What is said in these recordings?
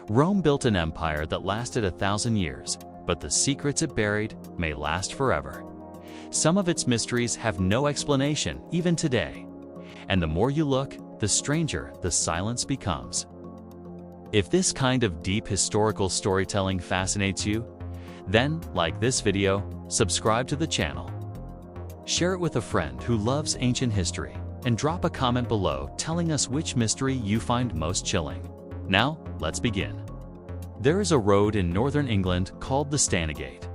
Rome built an empire that lasted 1,000 years, but the secrets it buried may last forever. Some of its mysteries have no explanation even today. And the more you look, the stranger the silence becomes. If this kind of deep historical storytelling fascinates you, then like this video, subscribe to the channel. Share it with a friend who loves ancient history, and drop a comment below telling us which mystery you find most chilling. Now, let's begin. There is a road in northern England called the Stanigate.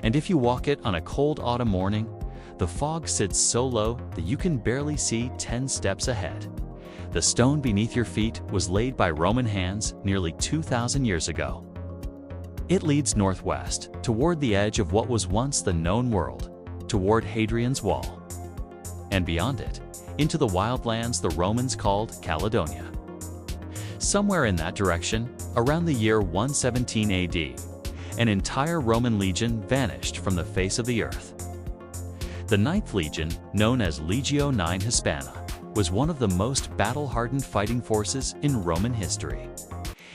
And if you walk it on a cold autumn morning, the fog sits so low that you can barely see 10 steps ahead. The stone beneath your feet was laid by Roman hands nearly 2,000 years ago. It leads northwest, toward the edge of what was once the known world, toward Hadrian's Wall. And beyond it, into the wildlands the Romans called Caledonia. Somewhere in that direction, around the year 117 AD, an entire Roman legion vanished from the face of the earth. The 9th Legion, known as Legio IX Hispana, was one of the most battle-hardened fighting forces in Roman history.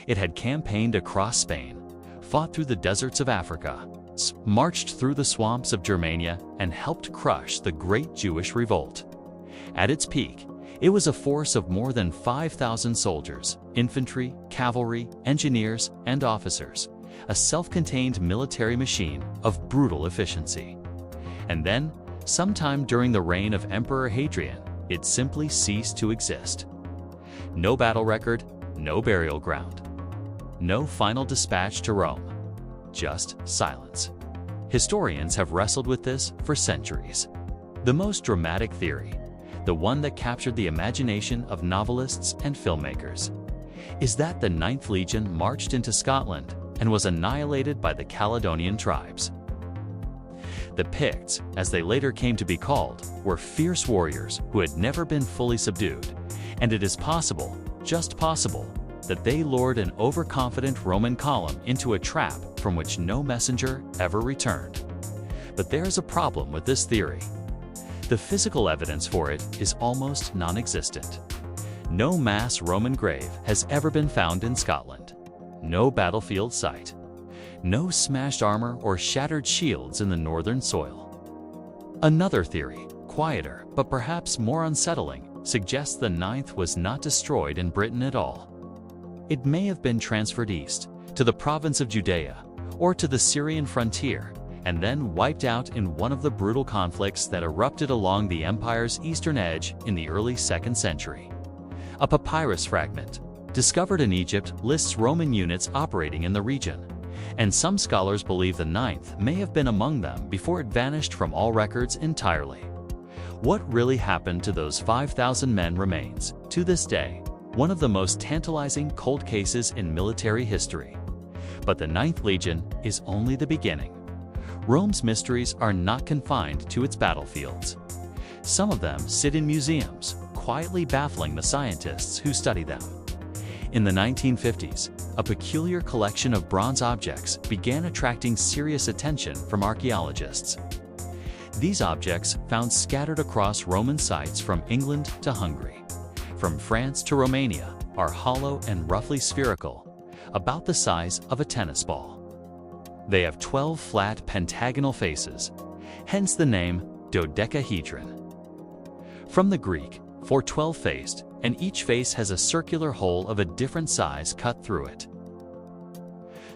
It had campaigned across Spain, fought through the deserts of Africa, marched through the swamps of Germania, and helped crush the Great Jewish Revolt. At its peak, it was a force of more than 5,000 soldiers, infantry, cavalry, engineers, and officers, a self-contained military machine of brutal efficiency. And then, sometime during the reign of Emperor Hadrian, it simply ceased to exist. No battle record, no burial ground, no final dispatch to Rome, just silence. Historians have wrestled with this for centuries. The most dramatic theory, the one that captured the imagination of novelists and filmmakers, is that the 9th Legion marched into Scotland and was annihilated by the Caledonian tribes. The Picts, as they later came to be called, were fierce warriors who had never been fully subdued, and it is possible, just possible, that they lured an overconfident Roman column into a trap from which no messenger ever returned. But there's a problem with this theory. The physical evidence for it is almost non-existent. No mass Roman grave has ever been found in Scotland. No battlefield site. No smashed armor or shattered shields in the northern soil. Another theory, quieter but perhaps more unsettling, suggests the 9th was not destroyed in Britain at all. It may have been transferred east, to the province of Judea, or to the Syrian frontier, and then wiped out in one of the brutal conflicts that erupted along the empire's eastern edge in the early 2nd century. A papyrus fragment, discovered in Egypt, lists Roman units operating in the region, and some scholars believe the 9th may have been among them before it vanished from all records entirely. What really happened to those 5,000 men remains, to this day, one of the most tantalizing cold cases in military history. But the 9th Legion is only the beginning. Rome's mysteries are not confined to its battlefields. Some of them sit in museums, quietly baffling the scientists who study them. In the 1950s, a peculiar collection of bronze objects began attracting serious attention from archaeologists. These objects, found scattered across Roman sites from England to Hungary, from France to Romania, are hollow and roughly spherical, about the size of a tennis ball. They have 12 flat pentagonal faces, hence the name dodecahedron. From the Greek, for 12-faced, and each face has a circular hole of a different size cut through it.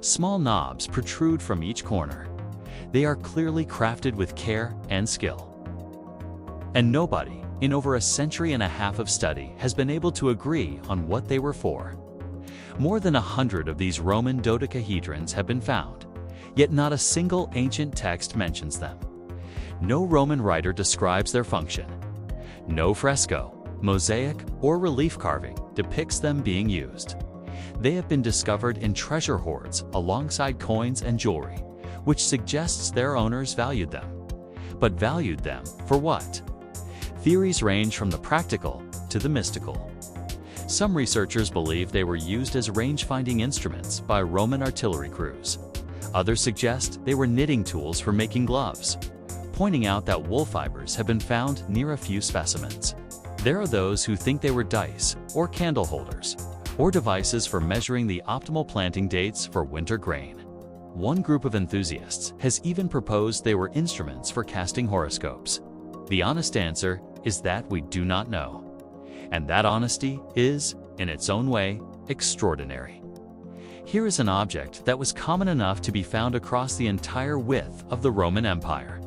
Small knobs protrude from each corner. They are clearly crafted with care and skill. And nobody, in over a century and a half of study, has been able to agree on what they were for. More than 100 of these Roman dodecahedrons have been found, yet not a single ancient text mentions them. No Roman writer describes their function. No fresco, mosaic, or relief carving depicts them being used. They have been discovered in treasure hoards alongside coins and jewelry, which suggests their owners valued them. But valued them for what? Theories range from the practical to the mystical. Some researchers believe they were used as range-finding instruments by Roman artillery crews. Others suggest they were knitting tools for making gloves, pointing out that wool fibers have been found near a few specimens. There are those who think they were dice or candle holders, or devices for measuring the optimal planting dates for winter grain. One group of enthusiasts has even proposed they were instruments for casting horoscopes. The honest answer is that we do not know. And that honesty is, in its own way, extraordinary. Here is an object that was common enough to be found across the entire width of the Roman Empire.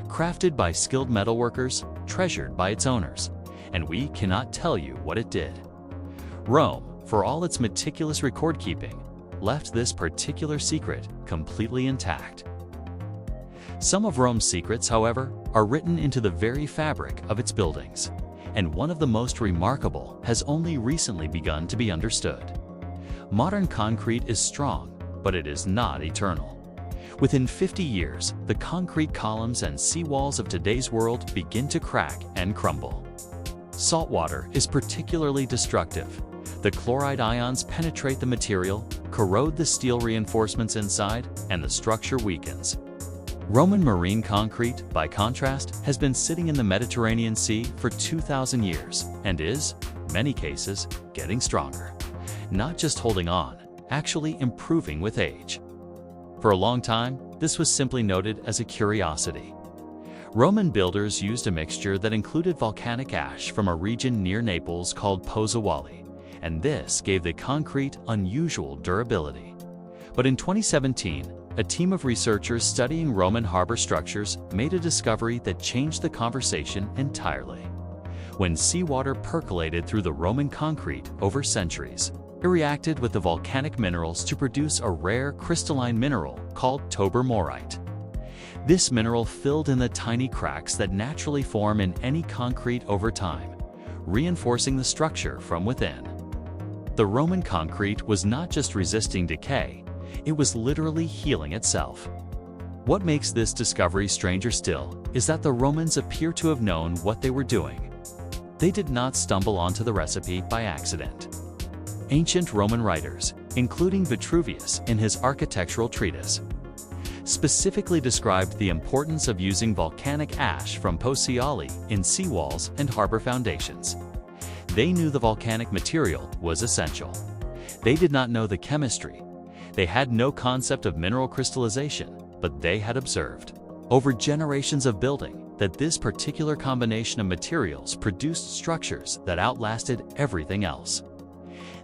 Crafted by skilled metalworkers, treasured by its owners, and we cannot tell you what it did. Rome, for all its meticulous record-keeping, left this particular secret completely intact. Some of Rome's secrets, however, are written into the very fabric of its buildings, and one of the most remarkable has only recently begun to be understood. Modern concrete is strong, but it is not eternal. Within 50 years, the concrete columns and seawalls of today's world begin to crack and crumble. Salt water is particularly destructive. The chloride ions penetrate the material, corrode the steel reinforcements inside, and the structure weakens. Roman marine concrete, by contrast, has been sitting in the Mediterranean Sea for 2,000 years and is, in many cases, getting stronger. Not just holding on, actually improving with age. For a long time, this was simply noted as a curiosity. Roman builders used a mixture that included volcanic ash from a region near Naples called Pozzuoli, and this gave the concrete unusual durability. But in 2017, a team of researchers studying Roman harbor structures made a discovery that changed the conversation entirely. When seawater percolated through the Roman concrete over centuries, it reacted with the volcanic minerals to produce a rare crystalline mineral called tobermorite. This mineral filled in the tiny cracks that naturally form in any concrete over time, reinforcing the structure from within. The Roman concrete was not just resisting decay, it was literally healing itself. What makes this discovery stranger still is that the Romans appear to have known what they were doing. They did not stumble onto the recipe by accident. Ancient Roman writers, including Vitruvius in his architectural treatise, specifically described the importance of using volcanic ash from Pozzuoli in seawalls and harbor foundations. They knew the volcanic material was essential. They did not know the chemistry. They had no concept of mineral crystallization, but they had observed, over generations of building, that this particular combination of materials produced structures that outlasted everything else.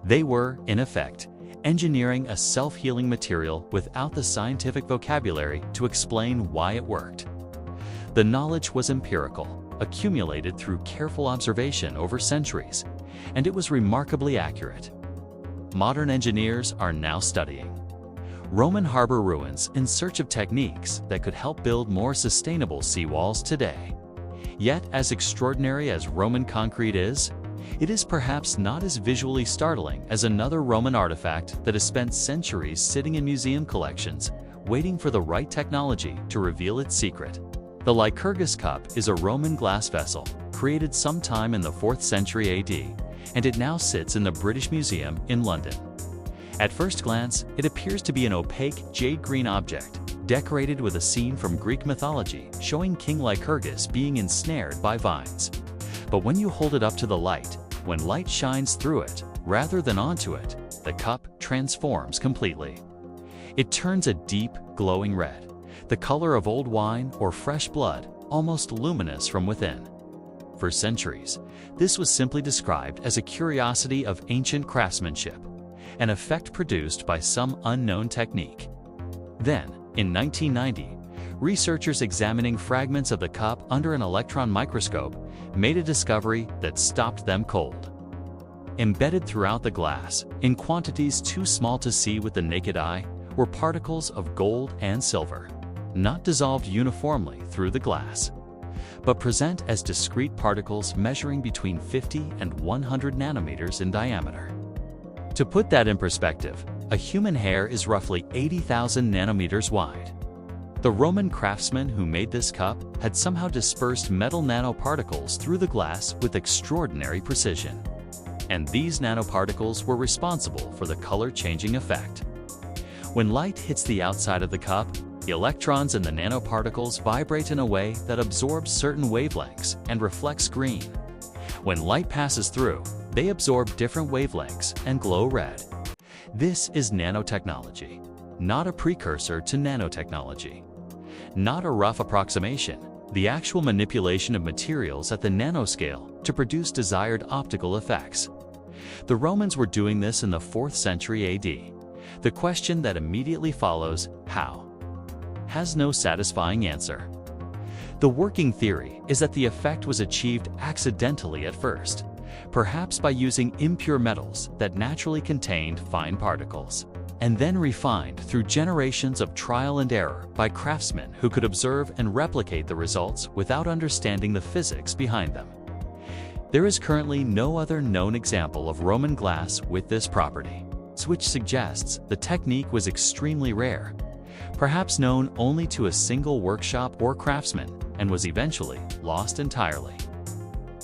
They were, in effect, engineering a self-healing material without the scientific vocabulary to explain why it worked. The knowledge was empirical, accumulated through careful observation over centuries, and it was remarkably accurate. Modern engineers are now studying Roman harbor ruins in search of techniques that could help build more sustainable seawalls today. Yet, as extraordinary as Roman concrete is, it is perhaps not as visually startling as another Roman artifact that has spent centuries sitting in museum collections, waiting for the right technology to reveal its secret. The Lycurgus cup is a Roman glass vessel, created sometime in the 4th century AD, and it now sits in the British Museum in London. At first glance, it appears to be an opaque jade-green object, decorated with a scene from Greek mythology showing King Lycurgus being ensnared by vines. But when you hold it up to the light, when light shines through it, rather than onto it, the cup transforms completely. It turns a deep, glowing red, the color of old wine or fresh blood, almost luminous from within. For centuries, this was simply described as a curiosity of ancient craftsmanship, an effect produced by some unknown technique. Then, in 1990, researchers examining fragments of the cup under an electron microscope made a discovery that stopped them cold. Embedded throughout the glass, in quantities too small to see with the naked eye, were particles of gold and silver, not dissolved uniformly through the glass, but present as discrete particles measuring between 50 and 100 nanometers in diameter. To put that in perspective, a human hair is roughly 80,000 nanometers wide. The Roman craftsmen who made this cup had somehow dispersed metal nanoparticles through the glass with extraordinary precision. And these nanoparticles were responsible for the color-changing effect. When light hits the outside of the cup, the electrons in the nanoparticles vibrate in a way that absorbs certain wavelengths and reflects green. When light passes through, They absorb different wavelengths and glow red. This is nanotechnology, not a precursor to nanotechnology. Not a rough approximation, the actual manipulation of materials at the nanoscale to produce desired optical effects. The Romans were doing this in the 4th century AD. The question that immediately follows, how, has no satisfying answer. The working theory is that the effect was achieved accidentally at first, perhaps by using impure metals that naturally contained fine particles, and then refined through generations of trial and error by craftsmen who could observe and replicate the results without understanding the physics behind them. There is currently no other known example of Roman glass with this property, which suggests the technique was extremely rare, perhaps known only to a single workshop or craftsman, and was eventually lost entirely.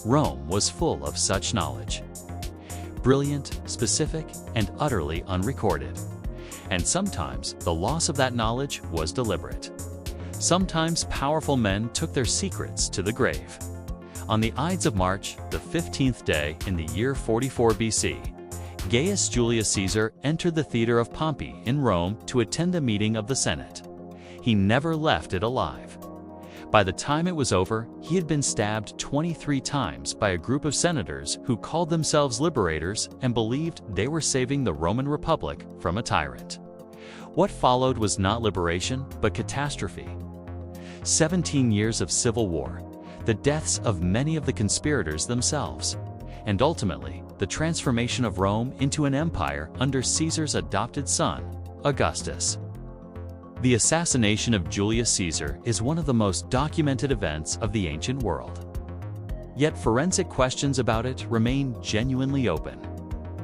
Rome was full of such knowledge. Brilliant, specific, and utterly unrecorded. And sometimes the loss of that knowledge was deliberate. Sometimes powerful men took their secrets to the grave. On the Ides of March, the 15th day in the year 44 BC, Gaius Julius Caesar entered the theater of Pompey in Rome to attend a meeting of the Senate. He never left it alive. By the time it was over, he had been stabbed 23 times by a group of senators who called themselves liberators and believed they were saving the Roman Republic from a tyrant. What followed was not liberation, but catastrophe. 17 years of civil war, the deaths of many of the conspirators themselves, and ultimately, the transformation of Rome into an empire under Caesar's adopted son, Augustus. The assassination of Julius Caesar is one of the most documented events of the ancient world. Yet forensic questions about it remain genuinely open.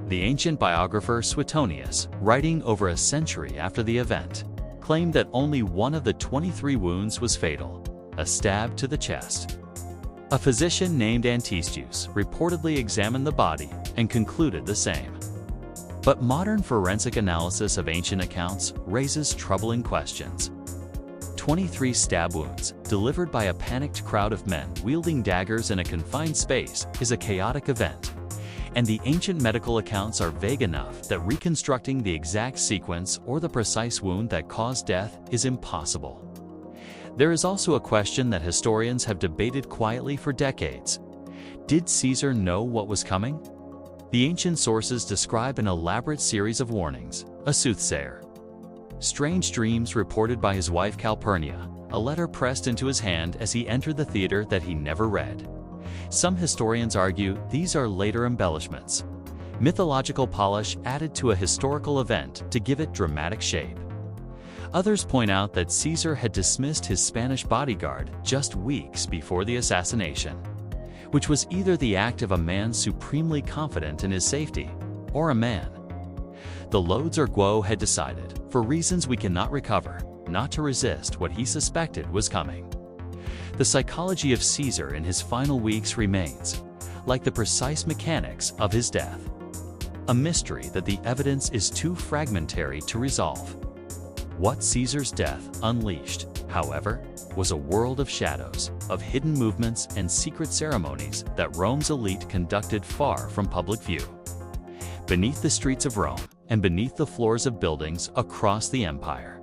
The ancient biographer Suetonius, writing over a century after the event, claimed that only one of the 23 wounds was fatal, a stab to the chest. A physician named Antistius reportedly examined the body and concluded the same. But modern forensic analysis of ancient accounts raises troubling questions. 23 stab wounds, delivered by a panicked crowd of men wielding daggers in a confined space, is a chaotic event, and the ancient medical accounts are vague enough that reconstructing the exact sequence or the precise wound that caused death is impossible. There is also a question that historians have debated quietly for decades. Did Caesar know what was coming? The ancient sources describe an elaborate series of warnings, a soothsayer. Strange dreams reported by his wife Calpurnia, a letter pressed into his hand as he entered the theater that he never read. Some historians argue these are later embellishments, mythological polish added to a historical event to give it dramatic shape. Others point out that Caesar had dismissed his Spanish bodyguard just weeks before the assassination, which was either the act of a man supremely confident in his safety, or a man. The Lodz or Guo had decided, for reasons we cannot recover, not to resist what he suspected was coming. The psychology of Caesar in his final weeks remains, like the precise mechanics of his death, a mystery that the evidence is too fragmentary to resolve. What Caesar's death unleashed, however, was a world of shadows, of hidden movements and secret ceremonies that Rome's elite conducted far from public view. Beneath the streets of Rome and beneath the floors of buildings across the empire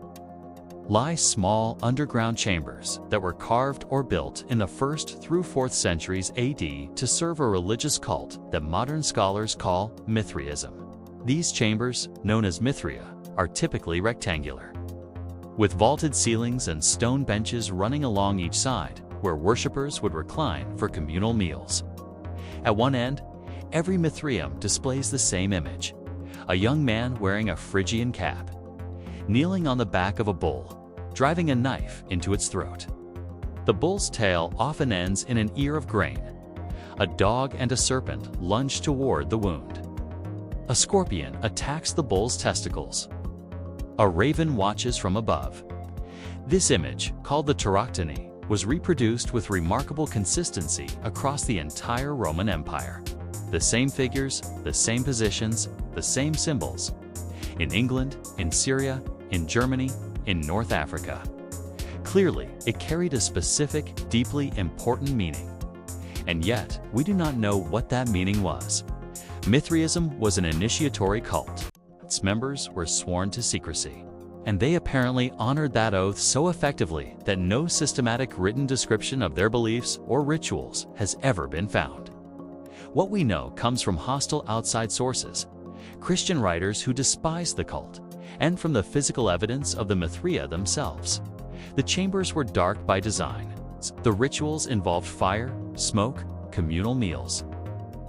lie small underground chambers that were carved or built in the 1st through 4th centuries AD to serve a religious cult that modern scholars call Mithraism. These chambers, known as Mithraea, are typically rectangular, with vaulted ceilings and stone benches running along each side, where worshippers would recline for communal meals. At one end, every Mithraeum displays the same image: a young man wearing a Phrygian cap, kneeling on the back of a bull, driving a knife into its throat. The bull's tail often ends in an ear of grain. A dog and a serpent lunge toward the wound. A scorpion attacks the bull's testicles. A raven watches from above. This image, called the Tauroctony, was reproduced with remarkable consistency across the entire Roman Empire. The same figures, the same positions, the same symbols. In England, in Syria, in Germany, in North Africa. Clearly, it carried a specific, deeply important meaning. And yet, we do not know what that meaning was. Mithraism was an initiatory cult. Its members were sworn to secrecy, and they apparently honored that oath so effectively that no systematic written description of their beliefs or rituals has ever been found. What we know comes from hostile outside sources, Christian writers who despised the cult, and from the physical evidence of the Mithraea themselves. The chambers were dark by design. The rituals involved fire, smoke, communal meals,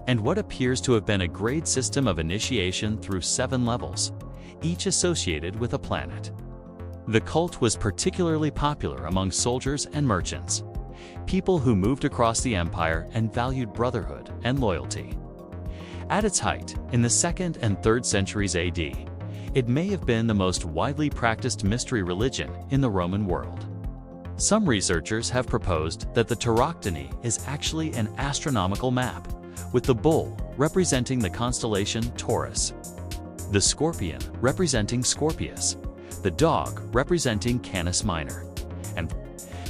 and what appears to have been a grade system of initiation through 7 levels, each associated with a planet. The cult was particularly popular among soldiers and merchants, people who moved across the empire and valued brotherhood and loyalty. At its height, in the 2nd and 3rd centuries AD, it may have been the most widely practiced mystery religion in the Roman world. Some researchers have proposed that the Tauroctony is actually an astronomical map, with the bull representing the constellation Taurus, the scorpion representing Scorpius, the dog representing Canis Minor, and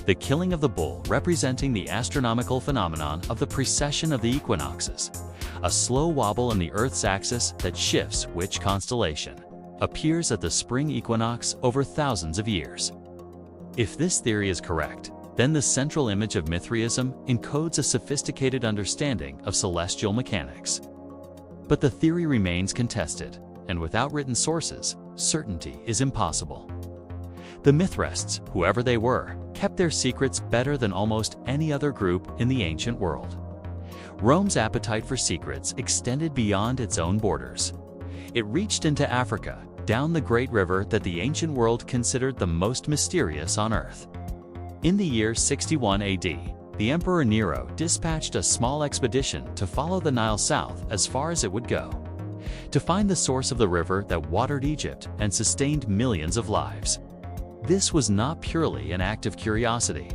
the killing of the bull representing the astronomical phenomenon of the precession of the equinoxes, a slow wobble in the Earth's axis that shifts which constellation appears at the spring equinox over thousands of years. If this theory is correct, then the central image of Mithraism encodes a sophisticated understanding of celestial mechanics. But the theory remains contested, and without written sources, certainty is impossible. The Mithraists, whoever they were, kept their secrets better than almost any other group in the ancient world. Rome's appetite for secrets extended beyond its own borders. It reached into Africa, down the great river that the ancient world considered the most mysterious on Earth. In the year 61 AD, the Emperor Nero dispatched a small expedition to follow the Nile south as far as it would go, to find the source of the river that watered Egypt and sustained millions of lives. This was not purely an act of curiosity.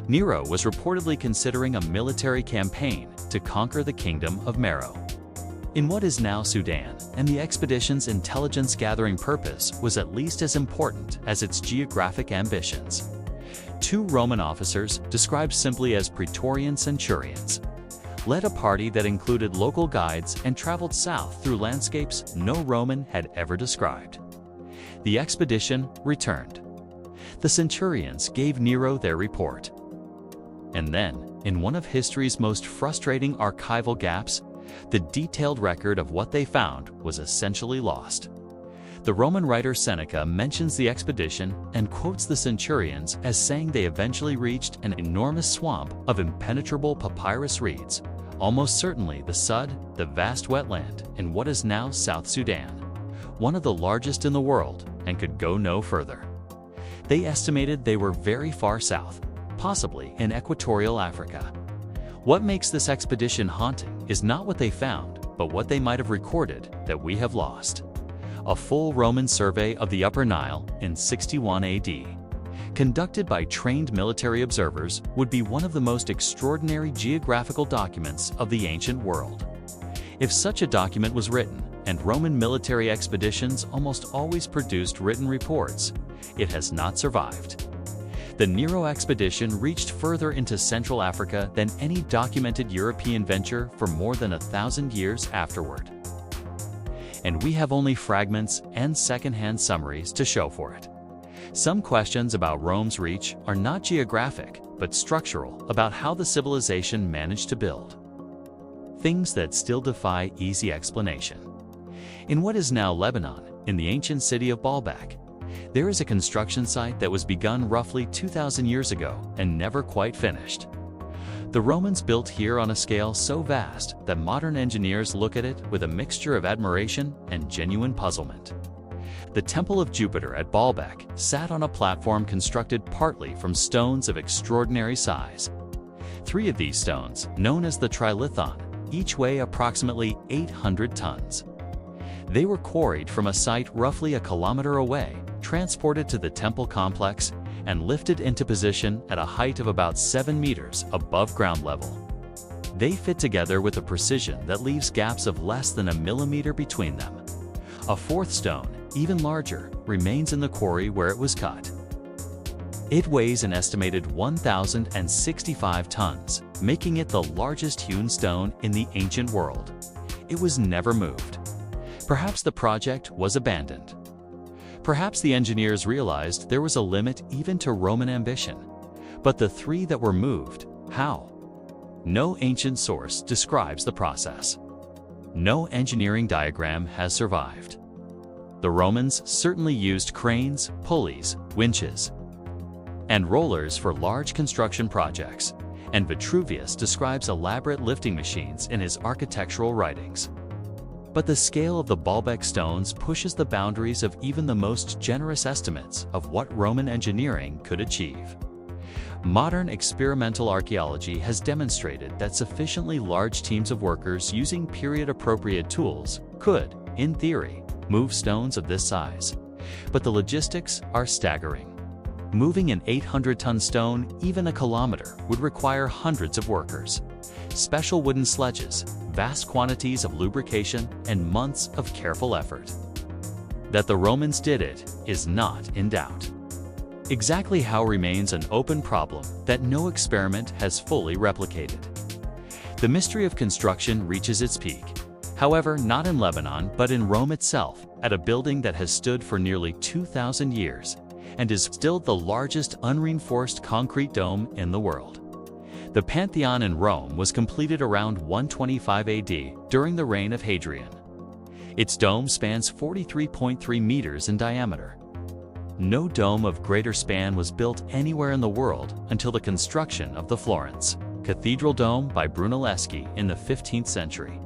Nero was reportedly considering a military campaign to conquer the kingdom of Meroe, in what is now Sudan, and the expedition's intelligence-gathering purpose was at least as important as its geographic ambitions. 2 Roman officers, described simply as Praetorian centurions, led a party that included local guides and traveled south through landscapes no Roman had ever described. The expedition returned. The centurions gave Nero their report. And then, in one of history's most frustrating archival gaps, the detailed record of what they found was essentially lost. The Roman writer Seneca mentions the expedition and quotes the centurions as saying they eventually reached an enormous swamp of impenetrable papyrus reeds, almost certainly the Sud, the vast wetland in what is now South Sudan, one of the largest in the world, and could go no further. They estimated they were very far south, possibly in equatorial Africa. What makes this expedition haunting is not what they found, but what they might have recorded that we have lost. A full Roman survey of the Upper Nile in 61 AD, conducted by trained military observers, would be one of the most extraordinary geographical documents of the ancient world. If such a document was written, and Roman military expeditions almost always produced written reports, it has not survived. The Nero expedition reached further into Central Africa than any documented European venture for more than 1,000 years afterward. And we have only fragments and second-hand summaries to show for it. Some questions about Rome's reach are not geographic, but structural about how the civilization managed to build. Things that still defy easy explanation. In what is now Lebanon, in the ancient city of Baalbek, there is a construction site that was begun roughly 2,000 years ago and never quite finished. The Romans built here on a scale so vast that modern engineers look at it with a mixture of admiration and genuine puzzlement. The Temple of Jupiter at Baalbek sat on a platform constructed partly from stones of extraordinary size. 3 of these stones, known as the Trilithon, each weigh approximately 800 tons. They were quarried from a site roughly a kilometer away, transported to the temple complex, and lifted into position at a height of about 7 meters above ground level. They fit together with a precision that leaves gaps of less than a millimeter between them. A 4th stone, even larger, remains in the quarry where it was cut. It weighs an estimated 1,065 tons, making it the largest hewn stone in the ancient world. it was never moved. Perhaps the project was abandoned. Perhaps the engineers realized there was a limit even to Roman ambition. But the three that were moved, how? No ancient source describes the process. No engineering diagram has survived. The Romans certainly used cranes, pulleys, winches, and rollers for large construction projects, and Vitruvius describes elaborate lifting machines in his architectural writings. But the scale of the Baalbek stones pushes the boundaries of even the most generous estimates of what Roman engineering could achieve. Modern experimental archaeology has demonstrated that sufficiently large teams of workers using period-appropriate tools could, in theory, move stones of this size. But the logistics are staggering. Moving an 800-ton stone even a kilometer would require hundreds of workers, special wooden sledges, vast quantities of lubrication, and months of careful effort. That the Romans did it is not in doubt. Exactly how remains an open problem that no experiment has fully replicated. The mystery of construction reaches its peak, however, not in Lebanon but in Rome itself, at a building that has stood for nearly 2,000 years and is still the largest unreinforced concrete dome in the world. The Pantheon in Rome was completed around 125 AD during the reign of Hadrian. Its dome spans 43.3 meters in diameter. No dome of greater span was built anywhere in the world until the construction of the Florence Cathedral Dome by Brunelleschi in the 15th century,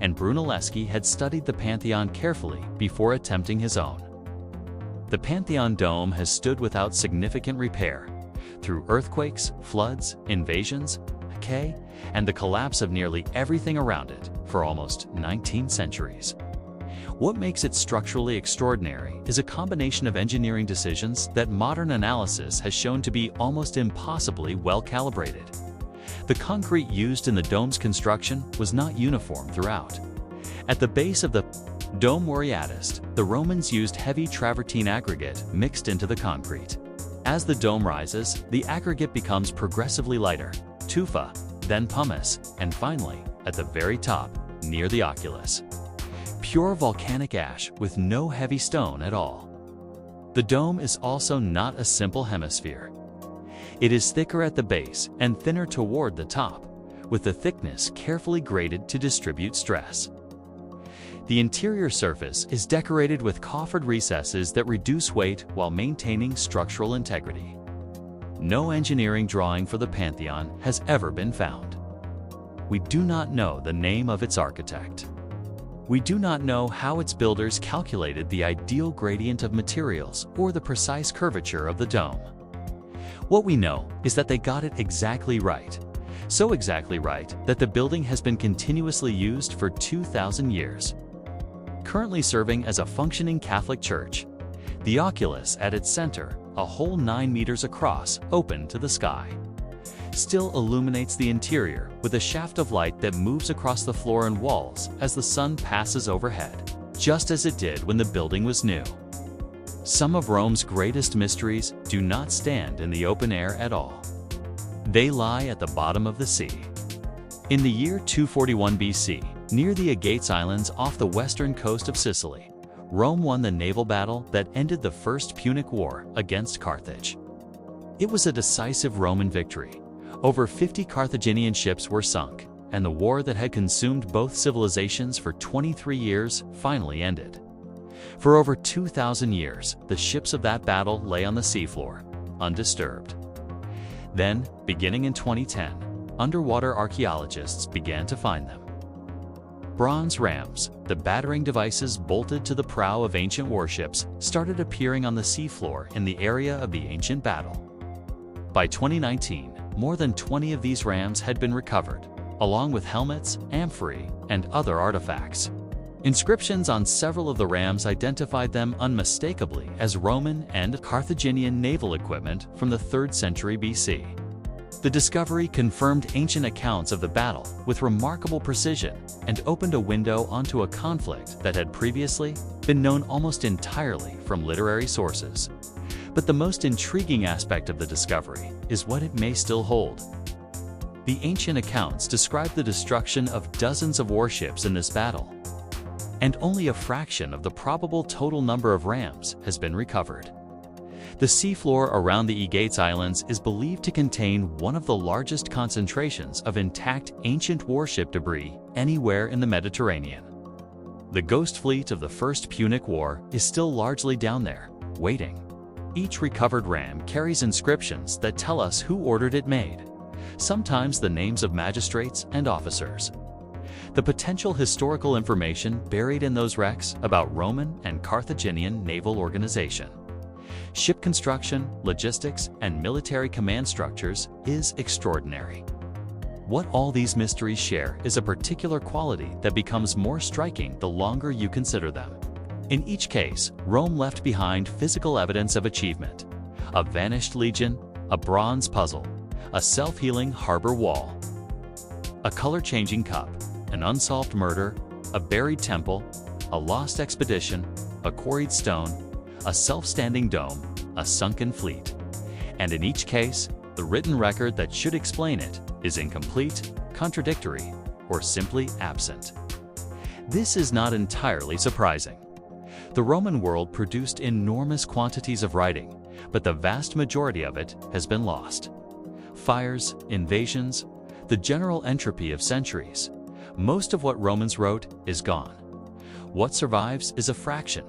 and Brunelleschi had studied the Pantheon carefully before attempting his own. The Pantheon dome has stood without significant repair through earthquakes, floods, invasions, decay, and the collapse of nearly everything around it for almost 19 centuries. What makes it structurally extraordinary is a combination of engineering decisions that modern analysis has shown to be almost impossibly well calibrated. The concrete used in the dome's construction was not uniform throughout. At the base of the Dome Moriatis, the Romans used heavy travertine aggregate mixed into the concrete. As the dome rises, the aggregate becomes progressively lighter, tufa, then pumice, and finally, at the very top, near the oculus, pure volcanic ash with no heavy stone at all. The dome is also not a simple hemisphere. It is thicker at the base and thinner toward the top, with the thickness carefully graded to distribute stress. The interior surface is decorated with coffered recesses that reduce weight while maintaining structural integrity. No engineering drawing for the Pantheon has ever been found. We do not know the name of its architect. We do not know how its builders calculated the ideal gradient of materials or the precise curvature of the dome. What we know is that they got it exactly right. So exactly right that the building has been continuously used for 2,000 years. Currently serving as a functioning Catholic church, the oculus at its center, a whole 9 meters across, open to the sky, still illuminates the interior with a shaft of light that moves across the floor and walls as the sun passes overhead, just as it did when the building was new. Some of Rome's greatest mysteries do not stand in the open air at all. They lie at the bottom of the sea. In the year 241 BC, near the Agates Islands off the western coast of Sicily, Rome won the naval battle that ended the First Punic War against Carthage. It was a decisive Roman victory. Over 50 Carthaginian ships were sunk, and the war that had consumed both civilizations for 23 years finally ended. For over 2,000 years, the ships of that battle lay on the seafloor, undisturbed. Then, beginning in 2010, underwater archaeologists began to find them. Bronze rams, the battering devices bolted to the prow of ancient warships, started appearing on the seafloor in the area of the ancient battle. By 2019, more than 20 of these rams had been recovered, along with helmets, amphorae, and other artifacts. Inscriptions on several of the rams identified them unmistakably as Roman and Carthaginian naval equipment from the 3rd century BC. The discovery confirmed ancient accounts of the battle with remarkable precision and opened a window onto a conflict that had previously been known almost entirely from literary sources. But the most intriguing aspect of the discovery is what it may still hold. The ancient accounts describe the destruction of dozens of warships in this battle, and only a fraction of the probable total number of rams has been recovered. The seafloor around the Aegates Islands is believed to contain one of the largest concentrations of intact ancient warship debris anywhere in the Mediterranean. The ghost fleet of the First Punic War is still largely down there, waiting. Each recovered ram carries inscriptions that tell us who ordered it made, sometimes the names of magistrates and officers. The potential historical information buried in those wrecks about Roman and Carthaginian naval organization, ship construction, logistics, and military command structures is extraordinary. What all these mysteries share is a particular quality that becomes more striking the longer you consider them. In each case, Rome left behind physical evidence of achievement: a vanished legion, a bronze puzzle, a self-healing harbor wall, a color-changing cup, an unsolved murder, a buried temple, a lost expedition, a quarried stone, a self-standing dome, a sunken fleet. And in each case, the written record that should explain it is incomplete, contradictory, or simply absent. This is not entirely surprising. The Roman world produced enormous quantities of writing, but the vast majority of it has been lost. Fires, invasions, the general entropy of centuries. Most of what Romans wrote is gone. What survives is a fraction,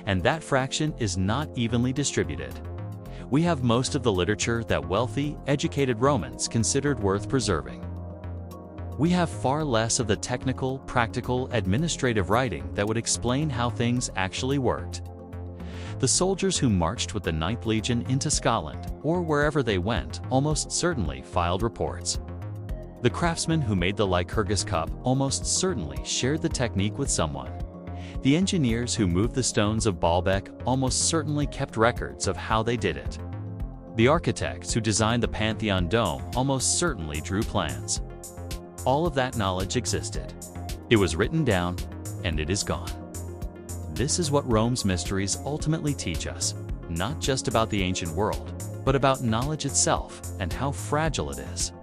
and that fraction is not evenly distributed. We have most of the literature that wealthy, educated Romans considered worth preserving. We have far less of the technical, practical, administrative writing that would explain how things actually worked. The soldiers who marched with the 9th Legion into Scotland, or wherever they went, almost certainly filed reports. The craftsmen who made the Lycurgus cup almost certainly shared the technique with someone. The engineers who moved the stones of Baalbek almost certainly kept records of how they did it. The architects who designed the Pantheon dome almost certainly drew plans. All of that knowledge existed. It was written down, and it is gone. This is what Rome's mysteries ultimately teach us, not just about the ancient world, but about knowledge itself and how fragile it is.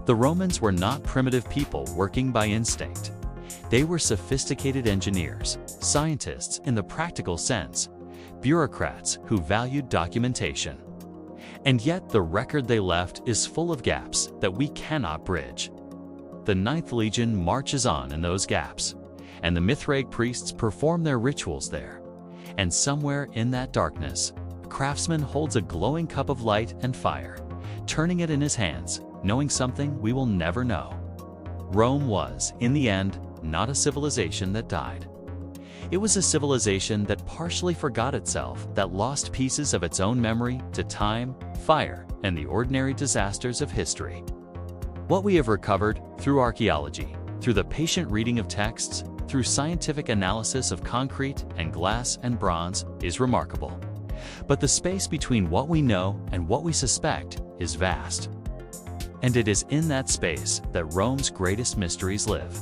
The Romans were not primitive people working by instinct. They were sophisticated engineers, scientists in the practical sense, bureaucrats who valued documentation. And yet the record they left is full of gaps that we cannot bridge. The 9th Legion marches on in those gaps, and the Mithraic priests perform their rituals there. And somewhere in that darkness, a craftsman holds a glowing cup of light and fire, turning it in his hands, knowing something we will never know. Rome was, in the end, not a civilization that died. It was a civilization that partially forgot itself, that lost pieces of its own memory to time, fire, and the ordinary disasters of history. What we have recovered through archaeology, through the patient reading of texts, through scientific analysis of concrete and glass and bronze is remarkable. But the space between what we know and what we suspect is vast. And it is in that space that Rome's greatest mysteries live.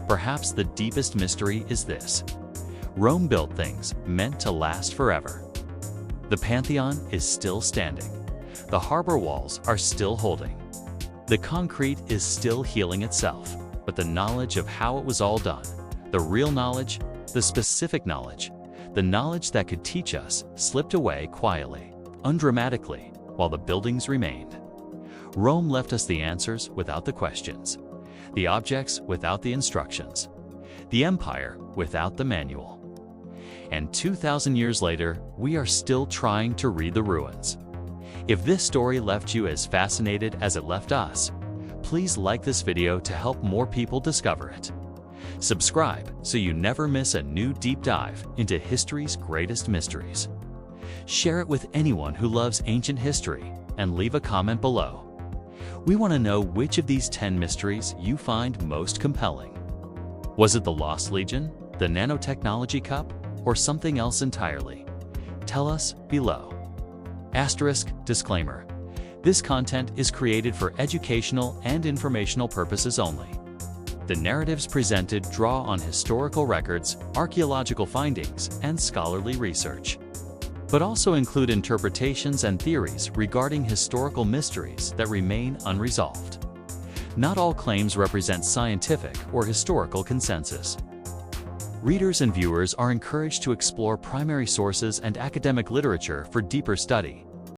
Perhaps the deepest mystery is this: Rome built things meant to last forever. The Pantheon is still standing. The harbor walls are still holding. The concrete is still healing itself, but the knowledge of how it was all done, the real knowledge, the specific knowledge, the knowledge that could teach us, slipped away quietly, undramatically, while the buildings remained. Rome left us the answers without the questions, the objects without the instructions, the empire without the manual. And 2,000 years later, we are still trying to read the ruins. If this story left you as fascinated as it left us, please like this video to help more people discover it. Subscribe so you never miss a new deep dive into history's greatest mysteries. Share it with anyone who loves ancient history and leave a comment below. We want to know which of these 10 mysteries you find most compelling. Was it the Lost Legion, the nanotechnology cup, or something else entirely? Tell us below. Disclaimer: this content is created for educational and informational purposes only. The narratives presented draw on historical records, archaeological findings, and scholarly research, but also include interpretations and theories regarding historical mysteries that remain unresolved. not all claims represent scientific or historical consensus. Readers and viewers are encouraged to explore primary sources and academic literature for deeper study.